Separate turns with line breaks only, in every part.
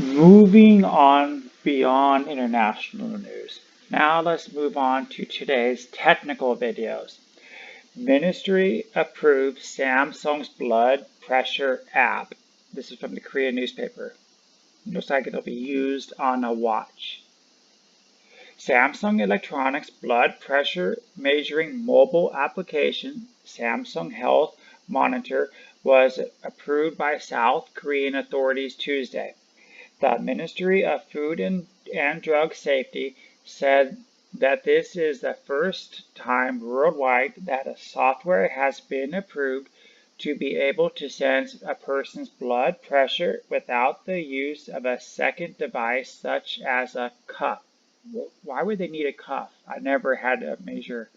Moving on beyond international news. Now let's move on to today's technical videos. Ministry approves Samsung's blood pressure app. This is from the Korean newspaper. Looks like it'll be used on a watch. Samsung Electronics blood pressure measuring mobile application, Samsung Health Monitor, was approved by South Korean authorities Tuesday. The Ministry of Food and Drug Safety said that this is the first time worldwide that a software has been approved to be able to sense a person's blood pressure without the use of a second device such as a cuff. Why would they need a cuff? I never had to measure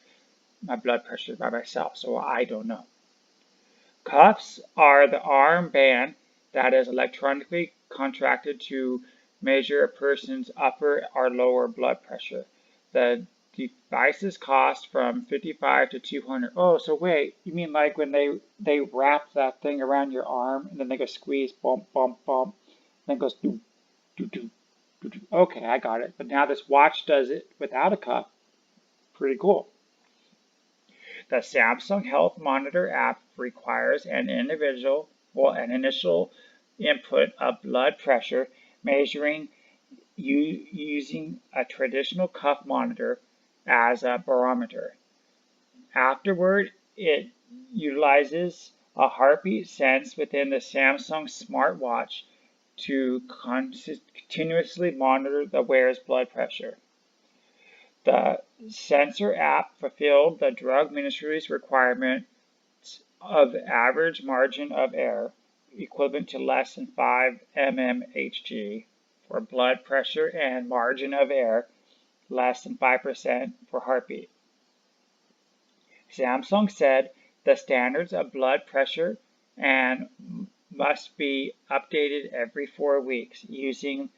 my blood pressure by myself, so I don't know. Cuffs are the armband that is electronically contracted to measure a person's upper or lower blood pressure. The devices cost from $55 to $200. Oh, so wait, you mean like when they wrap that thing around your arm and then they go squeeze, bump, bump, bump, then it goes do, do, do, do, do. Okay, I got it. But now this watch does it without a cuff. Pretty cool. The Samsung Health Monitor app requires an initial input of blood pressure measuring using a traditional cuff monitor as a barometer. Afterward, it utilizes a heartbeat sense within the Samsung smartwatch to continuously monitor the wearer's blood pressure. The sensor app fulfilled the drug ministry's requirement of average margin of error, equivalent to less than 5 mmHg for blood pressure and margin of error less than 5% for heartbeat. Samsung said the standards of blood pressure and must be updated every 4 weeks using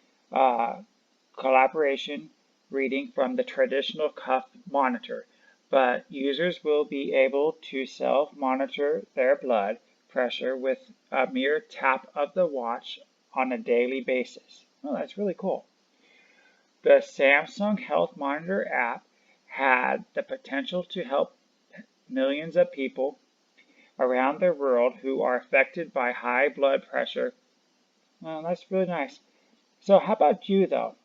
collaboration reading from the traditional cuff monitor, but users will be able to self-monitor their blood pressure with a mere tap of the watch on a daily basis. Oh, that's really cool. The Samsung Health Monitor app had the potential to help millions of people around the world who are affected by high blood pressure. Well, that's really nice. So how about you, though?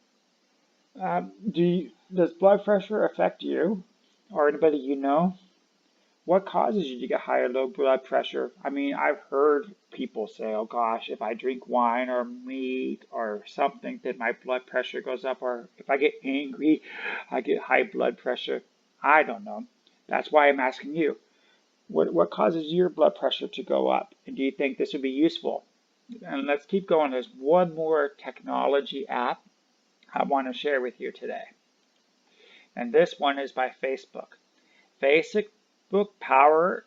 Does blood pressure affect you or anybody you know? What causes you to get high or low blood pressure? I mean, I've heard people say, oh gosh, if I drink wine or meat or something, then my blood pressure goes up, or if I get angry, I get high blood pressure. I don't know. That's why I'm asking you. What causes your blood pressure to go up? And do you think this would be useful? And let's keep going. There's one more technology app I want to share with you today. And this one is by Facebook. Facebook powered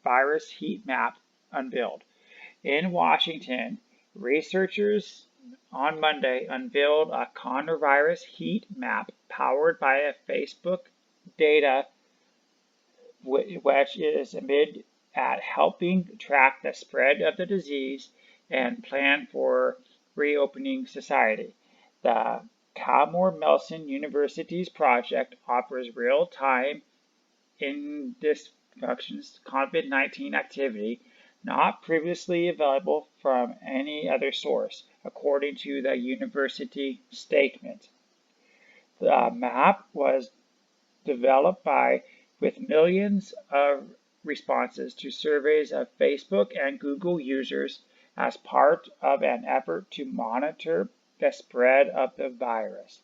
virus heat map unveiled. In Washington, researchers on Monday unveiled a coronavirus heat map powered by a Facebook data, which is aimed at helping track the spread of the disease and plan for reopening society. The Calmore Melson University's project offers real-time instructions COVID-19 activity not previously available from any other source, according to the university statement. The map was developed with millions of responses to surveys of Facebook and Google users as part of an effort to monitor the spread of the virus.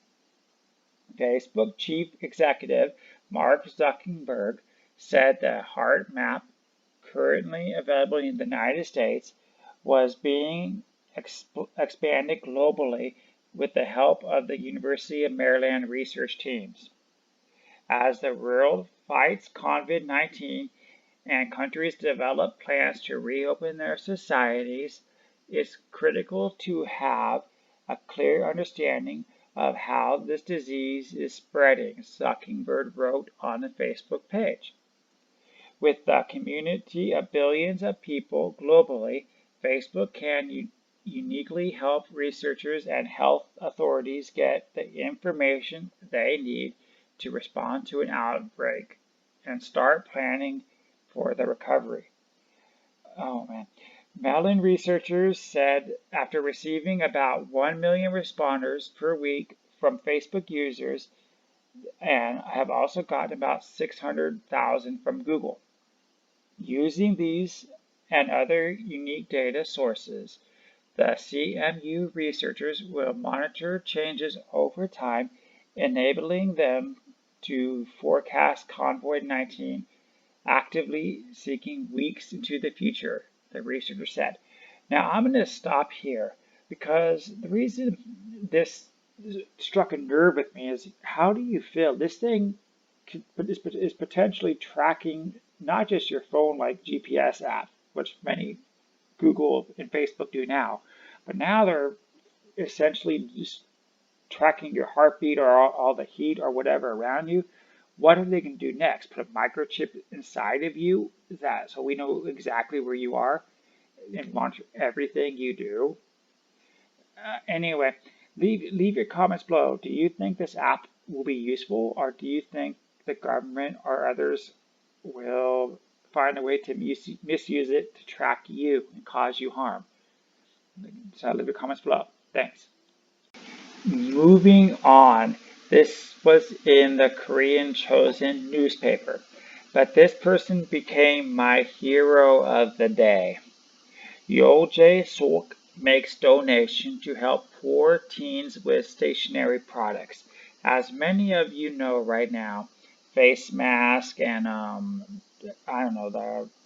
Facebook chief executive Mark Zuckerberg said the heart map, currently available in the United States, was being expanded globally with the help of the University of Maryland research teams. As the world fights COVID-19 and countries develop plans to reopen their societies, it's critical to have a clear understanding of how this disease is spreading, Zuckerberg wrote on the Facebook page. With the community of billions of people globally, Facebook can uniquely help researchers and health authorities get the information they need to respond to an outbreak and start planning for the recovery. Oh man. Mellon researchers said after receiving about 1 million responders per week from Facebook users, and have also gotten about 600,000 from Google. Using these and other unique data sources, the CMU researchers will monitor changes over time, enabling them to forecast COVID-19 actively seeking weeks into the future, the researcher said. Now I'm going to stop here because the reason this struck a nerve with me is, how do you feel? This thing is potentially tracking not just your phone like GPS app, which many Google and Facebook do now, but now they're essentially just tracking your heartbeat or all the heat or whatever around you. What are they going to do next? Put a microchip inside of you so we know exactly where you are and monitor everything you do? Anyway, leave your comments below. Do you think this app will be useful, or do you think the government or others will find a way to misuse it to track you and cause you harm? So leave your comments below. Thanks. Moving on. This was in the Korean Chosen newspaper, but this person became my hero of the day. Yoo Jae Suk makes donation to help poor teens with stationery products. As many of you know right now, face mask and the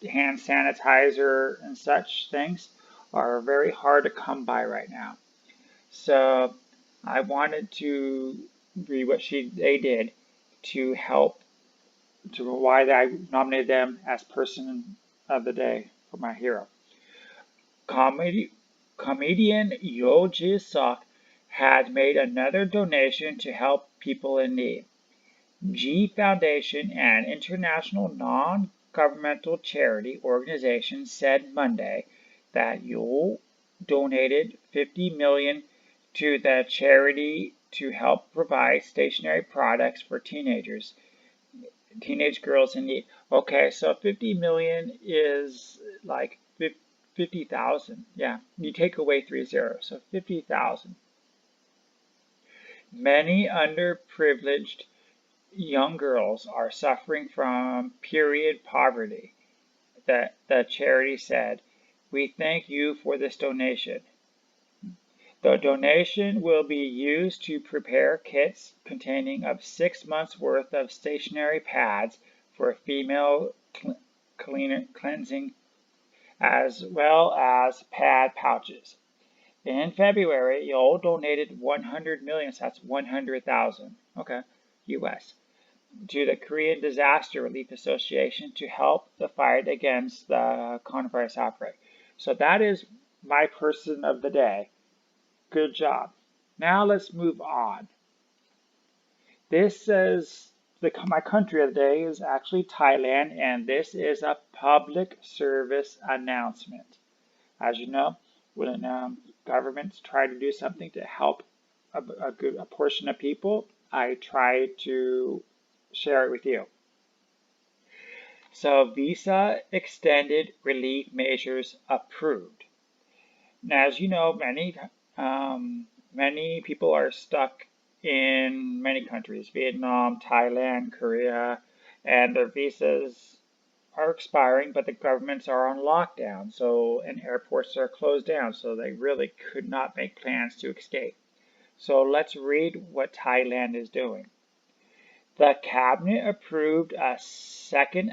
hand sanitizer and such things are very hard to come by right now. So I wanted to read what they did to help, to why I nominated them as person of the day for my hero. Comedian Yoo Jae Suk had made another donation to help people in need. G Foundation, an international non-governmental charity organization, said Monday that Yoo donated $50 million to the charity to help provide stationery products for teenage girls in need. Okay, so 50 million is like 50,000. Yeah, you take away 3 zeros, so 50,000. Many underprivileged young girls are suffering from period poverty. The charity said, "We thank you for this donation. The donation will be used to prepare kits containing of 6 months worth of stationery pads for female cleansing, as well as pad pouches." In February, Yoo donated 100 million, so that's 100,000, okay, US, to the Korean Disaster Relief Association to help the fight against the coronavirus outbreak. So that is my person of the day. Good job. Now let's move on. This says my country of the day is actually Thailand, and this is a public service announcement. As you know, when governments try to do something to help a portion of people, I try to share it with you. So, visa extended relief measures approved. Now, as you know, many people are stuck in many countries: Vietnam, Thailand, Korea, and their visas are expiring, but the governments are on lockdown, and airports are closed down, so they really could not make plans to escape. So let's read what Thailand is doing. The cabinet approved a second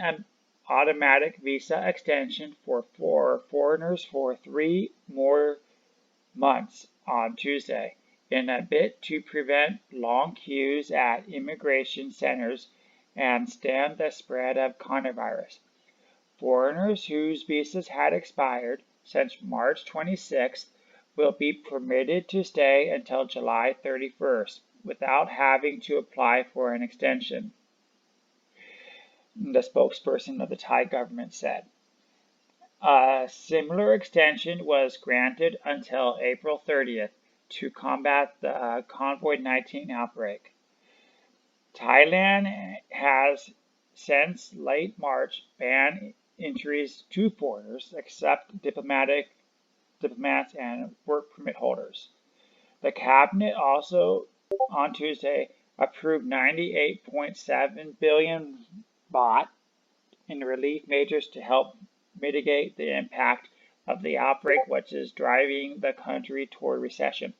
automatic visa extension for foreigners for 3 more months on Tuesday, in a bid to prevent long queues at immigration centers and stem the spread of coronavirus. Foreigners whose visas had expired since March 26th will be permitted to stay until July 31st without having to apply for an extension, the spokesperson of the Thai government said. A similar extension was granted until April 30th to combat the COVID-19 outbreak. Thailand has since late March banned entries to foreigners except diplomats and work permit holders. The cabinet also on Tuesday approved 98.7 billion baht in relief measures to help mitigate the impact of the outbreak, which is driving the country toward recession.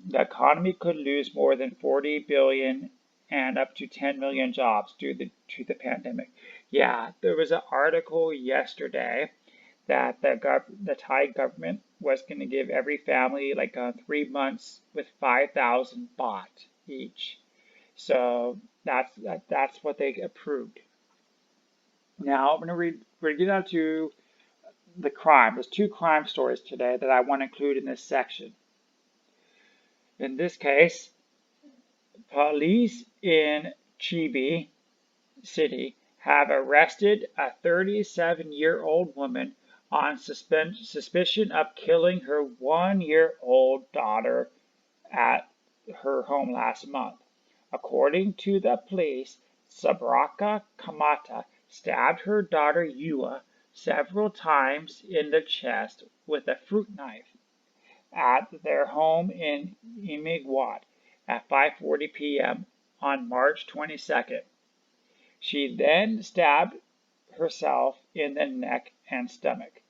The economy could lose more than 40 billion and up to 10 million jobs due to the pandemic. Yeah, there was an article yesterday that the Thai government was going to give every family like 3 months with 5,000 baht each. So that's what they approved. Now we're going to get on to the crime. There's two crime stories today that I want to include in this section. In this case, police in Chibi City have arrested a 37-year-old woman on suspicion of killing her 1-year-old daughter at her home last month. According to the police, Sabraka Kamata stabbed her daughter Yua several times in the chest with a fruit knife at their home in Imigwat at 5:40 p.m. on March 22nd. She then stabbed herself in the neck and stomach.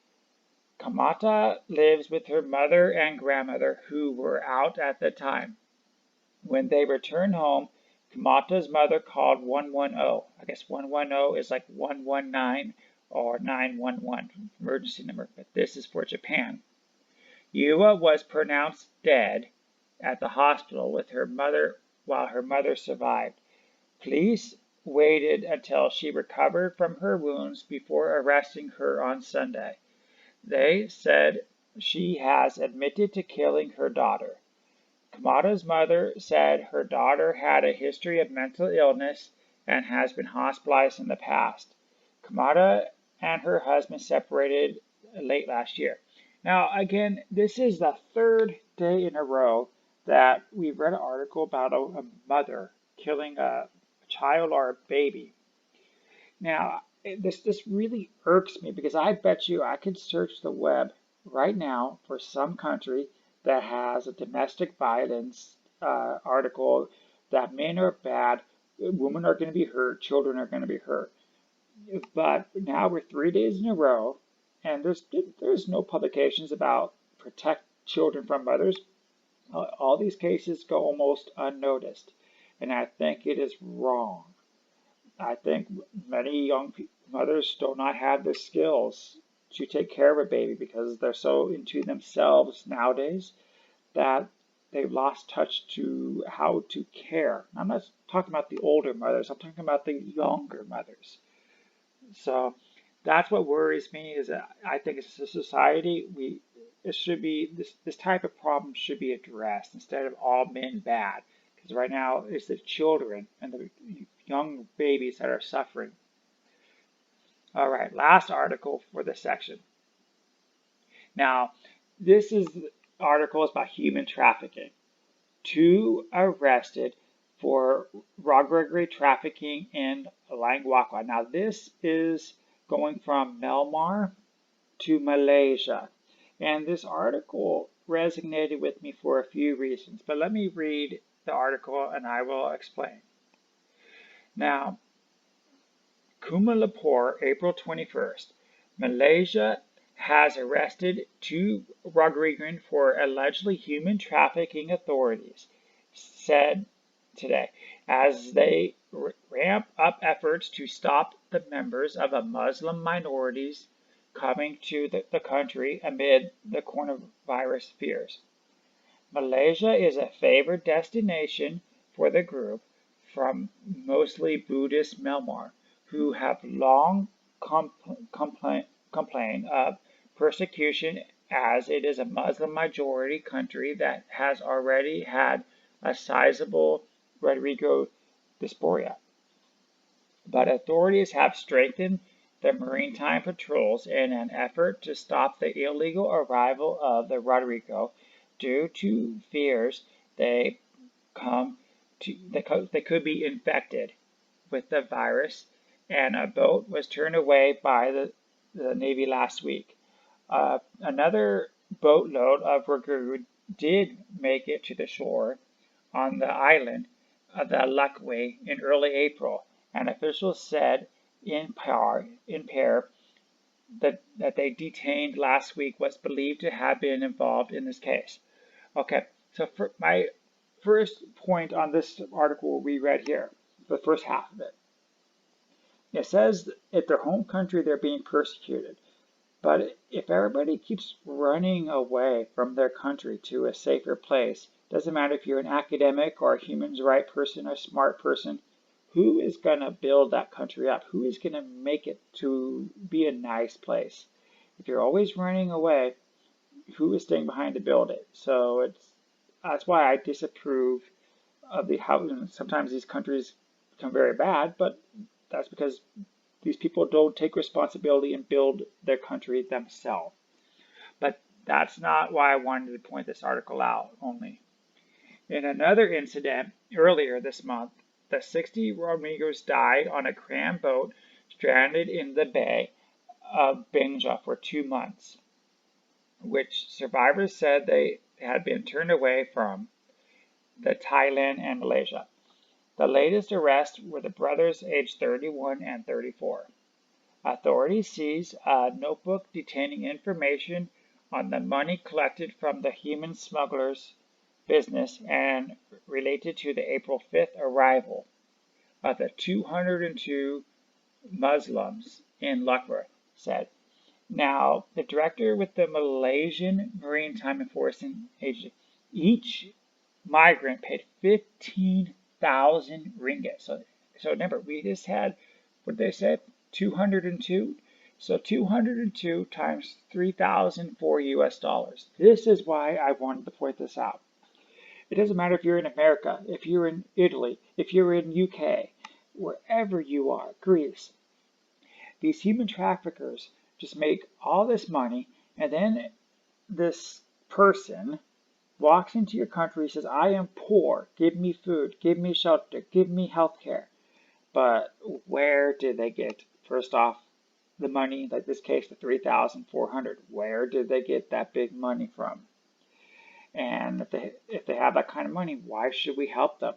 Kamata lives with her mother and grandmother, who were out at the time. When they returned home, Kamata's mother called 110. I guess 110 is like 119 or 911 emergency number, but this is for Japan. Yua was pronounced dead at the hospital with her mother while her mother survived. Police waited until she recovered from her wounds before arresting her on Sunday. They said she has admitted to killing her daughter. Kamata's mother said her daughter had a history of mental illness and has been hospitalized in the past. Kamata and her husband separated late last year. Now, again, this is the third day in a row that we've read an article about a mother killing a child or a baby. Now, this really irks me because I bet you I could search the web right now for some country that has a domestic violence article that men are bad, women are going to be hurt, children are going to be hurt. But now we're 3 days in a row, and there's no publications about protect children from mothers. All these cases go almost unnoticed, and I think it is wrong. I think many young mothers do not have the skills to take care of a baby because they're so into themselves nowadays that they've lost touch to how to care. I'm not talking about the older mothers, I'm talking about the younger mothers. So that's what worries me is that I think as a society it should be this type of problem should be addressed instead of all men bad. Because right now it's the children and the young babies that are suffering. All right, last article for this section. Now, this article is about human trafficking. 2 arrested for robbery trafficking in Langwakwa. Now, this is going from Myanmar to Malaysia. And this article resonated with me for a few reasons. But let me read the article and I will explain. Now, Kuala Lumpur, April 21st. Malaysia has arrested 2 Rohingya for allegedly human trafficking, authorities said today, as they ramp up efforts to stop the members of a Muslim minorities coming to the country amid the coronavirus fears. Malaysia is a favored destination for the group from mostly Buddhist Myanmar, who have long complained of persecution as it is a Muslim majority country that has already had a sizable Rohingya diaspora. But authorities have strengthened the maritime patrols in an effort to stop the illegal arrival of the Rodrigo due to fears they could be infected with the virus, and a boat was turned away by the Navy last week. Another boatload of Ragu did make it to the shore on the island of the Luckway in early April, and officials said in pair that they detained last week was believed to have been involved in this case. Okay, so for my first point on this article we read here, the first half of it, it says at their home country they're being persecuted. But if everybody keeps running away from their country to a safer place, doesn't matter if you're an academic or a human rights person or a smart person, who is going to build that country up? Who is going to make it to be a nice place? If you're always running away, who is staying behind to build it? So that's why I disapprove of how sometimes these countries become very bad, but that's because these people don't take responsibility and build their country themselves. But that's not why I wanted to point this article out only. In another incident earlier this month, the 60 Rodriguez died on a crammed boat stranded in the Bay of Benja for 2 months, which survivors said they had been turned away from the Thailand and Malaysia. The latest arrests were the brothers aged 31 and 34. Authorities seized a notebook containing information on the money collected from the human smugglers' business and related to the April 5th arrival of the 202 Muslims in Lucknow, said. Now, the director with the Malaysian Maritime Enforcement Agency, each migrant paid 15,000 ringgit. So remember, we just had, what did they say, 202? So 202 times 3,004 US dollars. This is why I wanted to point this out. It doesn't matter if you're in America, if you're in Italy, if you're in UK, wherever you are, Greece. These human traffickers just make all this money, and then this person walks into your country and says, I am poor, give me food, give me shelter, give me health care. But where did they get, first off, the money, like this case, the 3,400? Where did they get that big money from? And if they have that kind of money, why should we help them?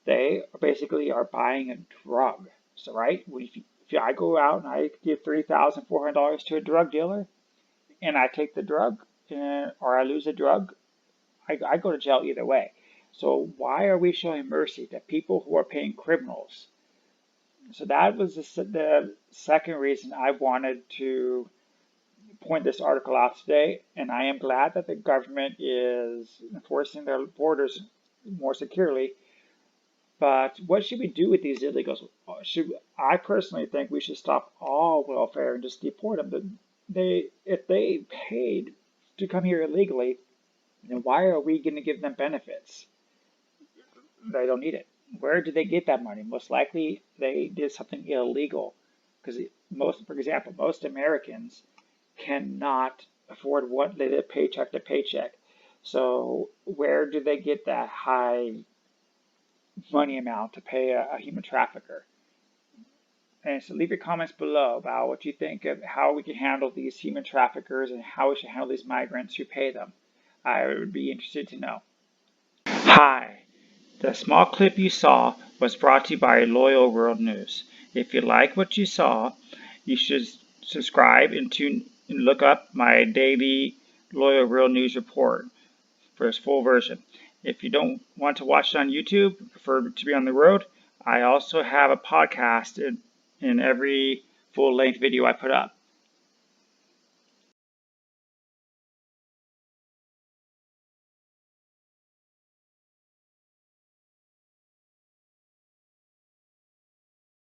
They basically are buying a drug. So, right, if I go out and I give $3,400 to a drug dealer, and I take the drug, or I lose the drug, I go to jail either way. So why are we showing mercy to people who are paying criminals? So that was the second reason I wanted to point this article out today, and I am glad that the government is enforcing their borders more securely. But what should we do with these illegals? I personally think we should stop all welfare and just deport them. If they paid to come here illegally, then why are we going to give them benefits? They don't need it. Where did they get that money? Most likely they did something illegal. Because for example, most Americans cannot afford what they live paycheck to paycheck. So where do they get that high money amount to pay a human trafficker? And so leave your comments below about what you think of how we can handle these human traffickers and how we should handle these migrants who pay them. I would be interested to know. Hi, the small clip you saw was brought to you by Loyal World News. If you like what you saw, you should subscribe and look up my daily Loyal World News report for its full version. If you don't want to watch it on YouTube, prefer to be on the road, I also have a podcast in every full-length video I put up.